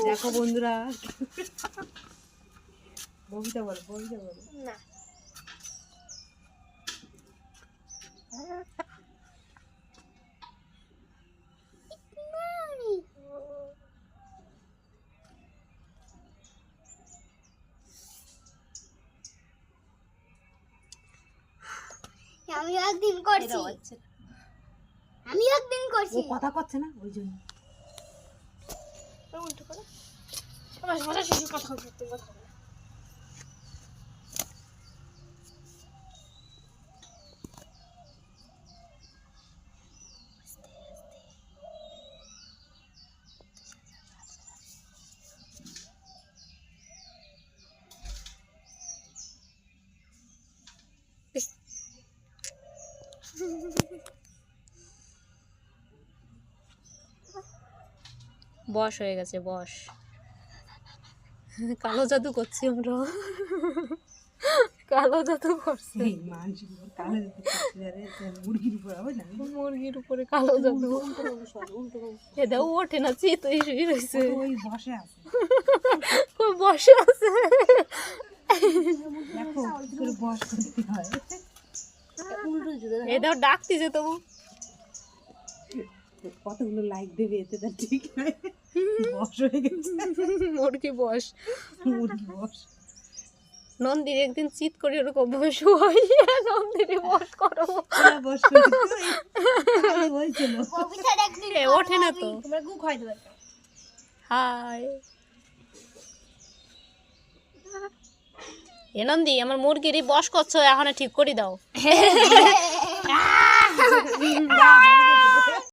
দেখো বন্ধুরা, ববিতা বলো না। আমি একদিন করছি, ও কথা করছে না ওই জন্য। উল্টো করে আমার ভাষা শিশু কথা বলতে কথা বলে। বশ হয়ে গেছে, বশ। কালো জাদু করছি আমরা, কালো জাদু করছি। মুরগির উপরে কালো জাদু। এ দাও ওঠে না, চিত শুয়ে রয়েছে, বসে আছে। এ দাও ডাকতেছে তবু। কতগুলো লাইক দেবে এতে, তার ঠিক নাই। বস হয়ে গেছে মুরগি বস, মুরগি বস। নন্দির একদিন চিত করে ওরকম বস হয়, নন্দিনী বস করো, বস হয়েছিল। ওঠে না তো। তোমরা গু খাই দেবে। হাই এ নন্দি, আমার মুরগিরই বস করছো, এখন ঠিক করে দাও।